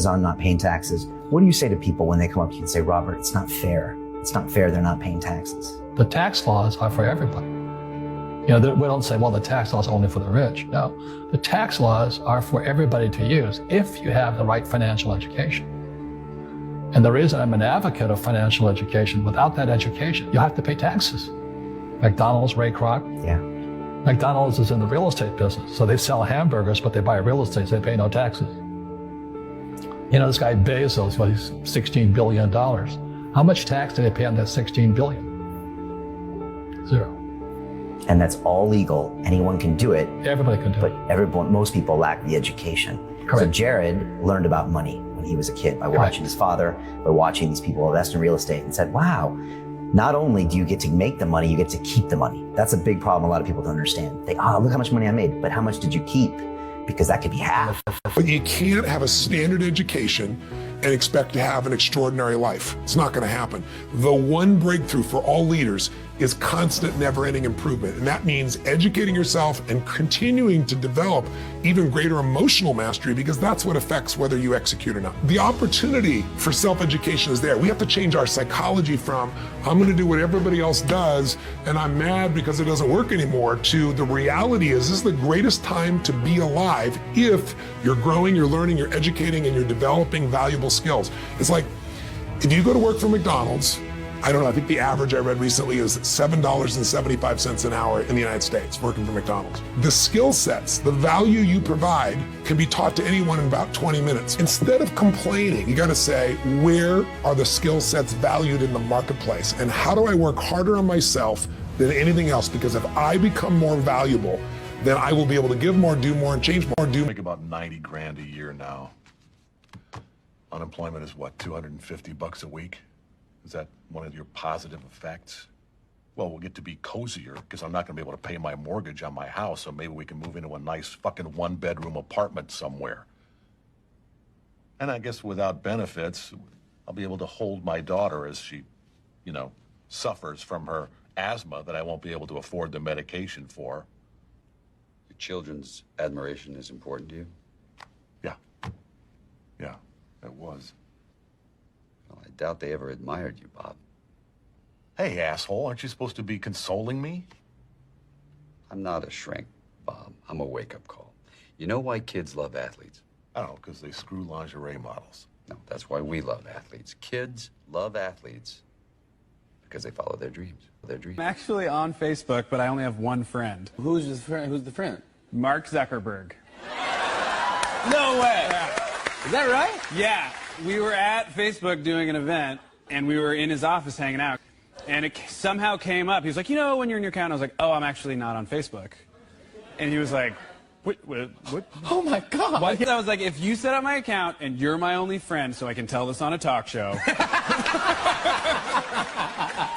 on not paying taxes. What do you say to people when they come up to you and say, Robert, it's not fair. It's not fair they're not paying taxes. The tax laws are for everybody. You know, we don't say, well, the tax laws are only for the rich. No, the tax laws are for everybody to use if you have the right financial education. And the reason I'm an advocate of financial education, without that education, you have to pay taxes. McDonald's, Ray Kroc. Yeah. McDonald's is in the real estate business. So they sell hamburgers, but they buy real estate, so they pay no taxes. You know, this guy Bezos, well, he's $16 billion. How much tax do they pay on that $16 billion? Zero. And that's all legal. Anyone can do it. Everybody can do it. But most people lack the education. Correct. So Jared learned about money when he was a kid by watching his father, by watching these people invest in real estate, and said, wow, not only do you get to make the money, you get to keep the money. That's a big problem a lot of people don't understand. They, look how much money I made, but how much did you keep? Because that could be half. But you can't have a standard education and expect to have an extraordinary life. It's not going to happen. The one breakthrough for all leaders is constant, never-ending improvement. And that means educating yourself and continuing to develop even greater emotional mastery, because that's what affects whether you execute or not. The opportunity for self-education is there. We have to change our psychology from, I'm going to do what everybody else does, and I'm mad because it doesn't work anymore, to the reality is this is the greatest time to be alive if you're growing, you're learning, you're educating, and you're developing valuable skills. It's like, if you go to work for McDonald's, I don't know, I think the average I read recently is $7.75 an hour in the United States working for McDonald's. The skill sets, the value you provide can be taught to anyone in about 20 minutes. Instead of complaining, you gotta say, where are the skill sets valued in the marketplace? And how do I work harder on myself than anything else? Because if I become more valuable, then I will be able to give more, do more, and change more, I make about 90 grand a year now. Unemployment is what, 250 bucks a week? Is that one of your positive effects? Well, we'll get to be cozier because I'm not going to be able to pay my mortgage on my house, so maybe we can move into a nice fucking one-bedroom apartment somewhere. And I guess without benefits, I'll be able to hold my daughter as she, you know, suffers from her asthma that I won't be able to afford the medication for. Your children's admiration is important to you? Yeah, it was. Well, I doubt they ever admired you, Bob. Hey, asshole, aren't you supposed to be consoling me? I'm not a shrink, Bob. I'm a wake-up call. You know why kids love athletes? I don't know, because they screw lingerie models. No, that's why we love athletes. Kids love athletes because they follow their dreams. I'm actually on Facebook, but I only have one friend. Who's his friend? Who's the friend? Mark Zuckerberg. No way! Yeah. Is that right? Yeah. We were at Facebook doing an event, and we were in his office hanging out. And it somehow came up. He was like, you know, when you're in your account, I was like, oh, I'm actually not on Facebook. And he was like, what? Oh, my God. What? I was like, if you set up my account and you're my only friend so I can tell this on a talk show.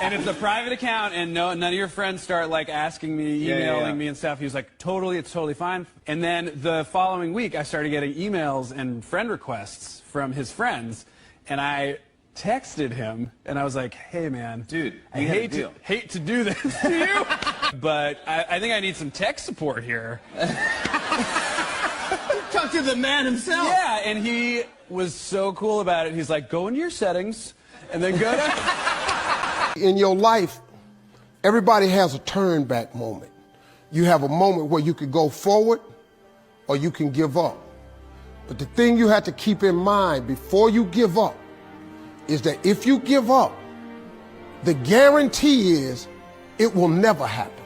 And it's a private account and none of your friends start like asking me, emailing me and stuff. He was like, it's totally fine. And then the following week, I started getting emails and friend requests from his friends. And I texted him and I was like, hey man, dude, I hate to do this to you, but I think I need some tech support here. Talk to the man himself. Yeah, and he was so cool about it. He's like, go into your settings and then go to... In your life, everybody has a turn back moment. You have a moment where you can go forward or you can give up. But the thing you have to keep in mind before you give up is that if you give up, the guarantee is it will never happen.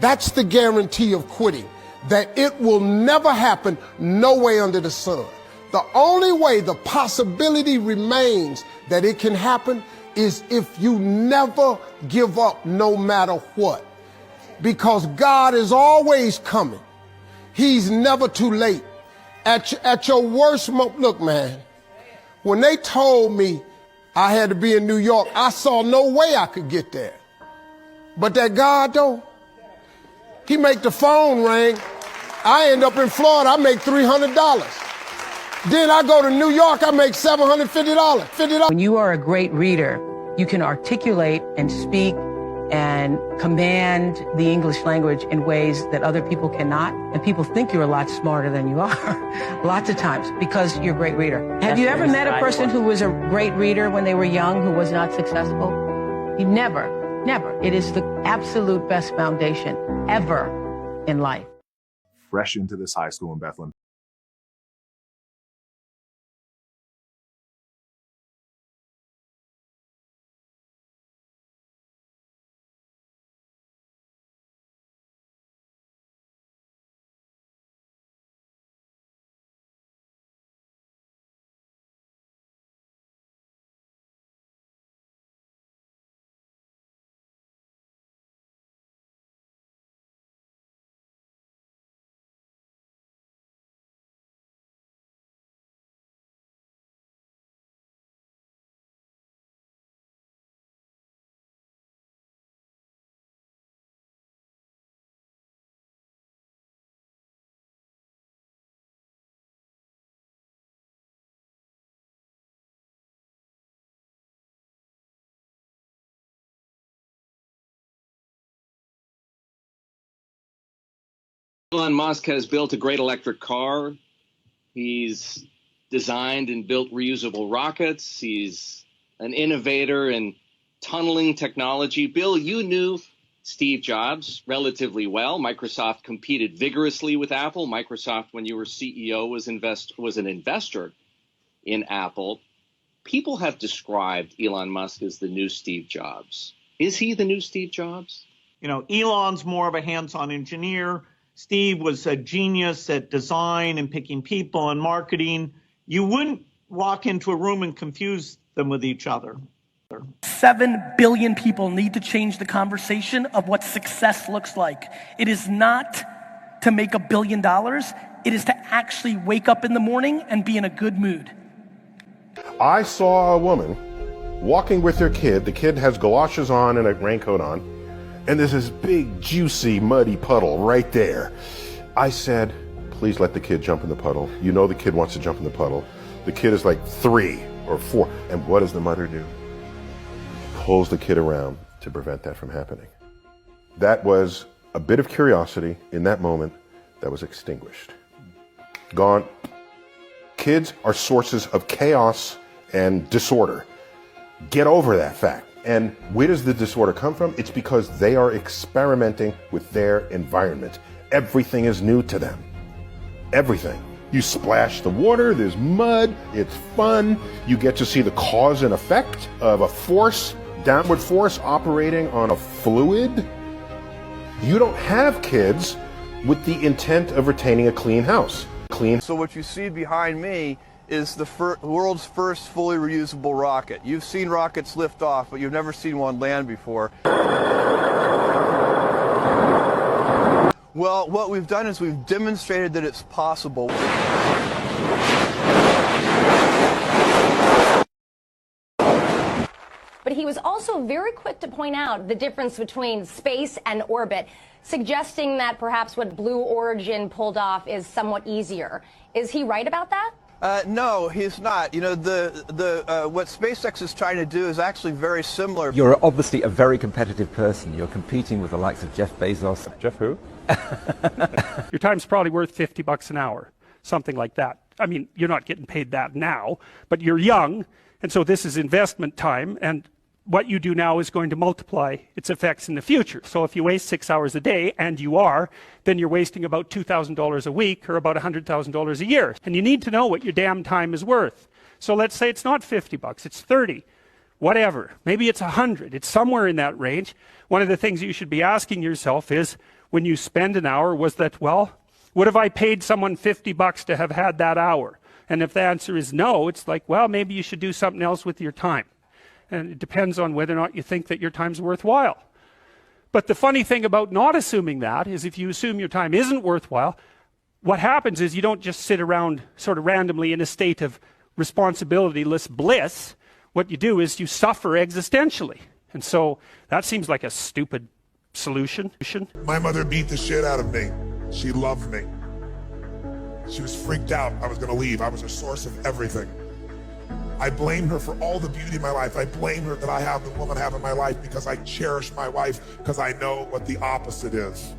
That's the guarantee of quitting, that it will never happen, no way under the sun. The only way the possibility remains that it can happen is if you never give up no matter what. Because God is always coming. He's never too late. At your worst moment, look man, when they told me I had to be in New York, I saw no way I could get there. But that God though, he make the phone ring. I end up in Florida, I make $300. Then I go to New York, I make $750. When you are a great reader, you can articulate and speak and command the English language in ways that other people cannot. And people think you're a lot smarter than you are, lots of times, because you're a great reader. Have you ever met a person who was a great reader when they were young who was not successful? You never. It is the absolute best foundation ever in life. Fresh into this high school in Bethlehem. Elon Musk has built a great electric car. He's designed and built reusable rockets. He's an innovator in tunneling technology. Bill, you knew Steve Jobs relatively well. Microsoft competed vigorously with Apple. Microsoft, when you were CEO, was an investor in Apple. People have described Elon Musk as the new Steve Jobs. Is he the new Steve Jobs? You know, Elon's more of a hands-on engineer. Steve was a genius at design and picking people and marketing. You wouldn't walk into a room and confuse them with each other. 7 billion people need to change the conversation of what success looks like. It is not to make $1 billion. It is to actually wake up in the morning and be in a good mood. I saw a woman walking with her kid. The kid has galoshes on and a raincoat on. And there's this big, juicy, muddy puddle right there. I said, please let the kid jump in the puddle. You know the kid wants to jump in the puddle. The kid is like 3 or 4. And what does the mother do? Pulls the kid around to prevent that from happening. That was a bit of curiosity in that moment that was extinguished. Gone. Kids are sources of chaos and disorder. Get over that fact. And where does the disorder come from? It's because they are experimenting with their environment. Everything is new to them. Everything. You splash the water, there's mud, it's fun. You get to see the cause and effect of a force, downward force operating on a fluid. You don't have kids with the intent of retaining a clean house. So what you see behind me is the world's first fully reusable rocket. You've seen rockets lift off, but you've never seen one land before. Well, what we've done is we've demonstrated that it's possible. But he was also very quick to point out the difference between space and orbit, suggesting that perhaps what Blue Origin pulled off is somewhat easier. Is he right about that? No, he's not. You know, what SpaceX is trying to do is actually very similar. You're obviously a very competitive person. You're competing with the likes of Jeff Bezos. Jeff who? Your time's probably worth $50 an hour, something like that. I mean, you're not getting paid that now, but you're young, and so this is investment time, and what you do now is going to multiply its effects in the future. So if you waste 6 hours a day, and you are, then you're wasting about $2,000 a week or about $100,000 a year. And you need to know what your damn time is worth. So let's say it's not $50, it's 30, whatever. Maybe it's 100, it's somewhere in that range. One of the things you should be asking yourself is, when you spend an hour, was that, well, would have I paid someone $50 to have had that hour? And if the answer is no, it's like, well, maybe you should do something else with your time. And it depends on whether or not you think that your time's worthwhile. But the funny thing about not assuming that is if you assume your time isn't worthwhile, what happens is you don't just sit around sort of randomly in a state of responsibilityless bliss. What you do is you suffer existentially. And so that seems like a stupid solution. My mother beat the shit out of me. She loved me. She was freaked out I was going to leave. I was a source of everything. I blame her for all the beauty in my life. I blame her that I have the woman I have in my life because I cherish my wife because I know what the opposite is.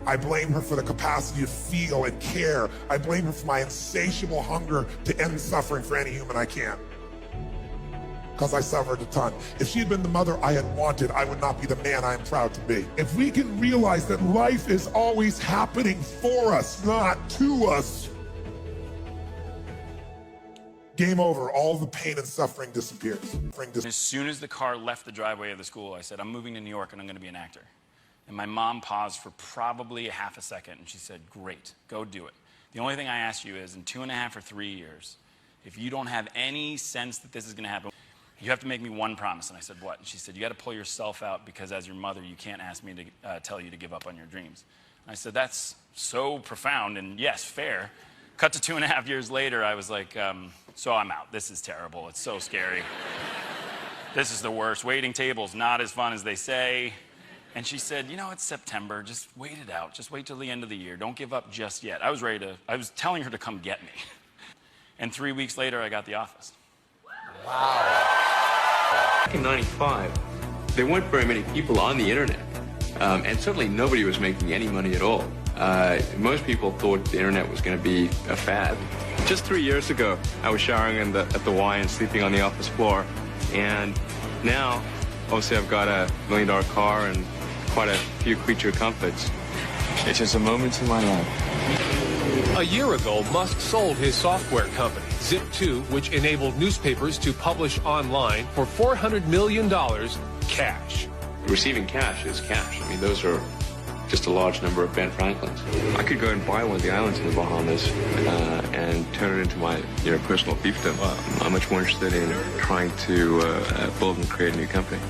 I blame her for the capacity to feel and care. I blame her for my insatiable hunger to end suffering for any human I can. Because I suffered a ton. If she had been the mother I had wanted, I would not be the man I am proud to be. If we can realize that life is always happening for us, not to us, game over. All the pain and suffering disappears. As soon as the car left the driveway of the school, I said, I'm moving to New York and I'm going to be an actor. And my mom paused for probably a half a second and she said, great, go do it. The only thing I ask you is in 2.5 or 3 years, if you don't have any sense that this is going to happen, you have to make me one promise. And I said, what? And she said, you got to pull yourself out because as your mother, you can't ask me to tell you to give up on your dreams. And I said, that's so profound and yes, fair. Cut to 2.5 years later, I was like, so I'm out. This is terrible. It's so scary. This is the worst. Waiting tables, not as fun as they say. And she said, you know, it's September. Just wait it out. Just wait till the end of the year. Don't give up just yet. I was telling her to come get me. And 3 weeks later, I got the office. Wow. Back in '95, there weren't very many people on the internet. And certainly nobody was making any money at all. Most people thought the internet was going to be a fad. Just 3 years ago, I was showering at the Y and sleeping on the office floor. And now, obviously, I've got $1 million car and quite a few creature comforts. It's just a moment in my life. A year ago, Musk sold his software company, Zip2, which enabled newspapers to publish online for $400 million cash. Receiving cash is cash. I mean, those are just a large number of Ben Franklins. I could go and buy one of the islands in the Bahamas and turn it into my personal fiefdom. I'm much more interested in trying to build and create a new company.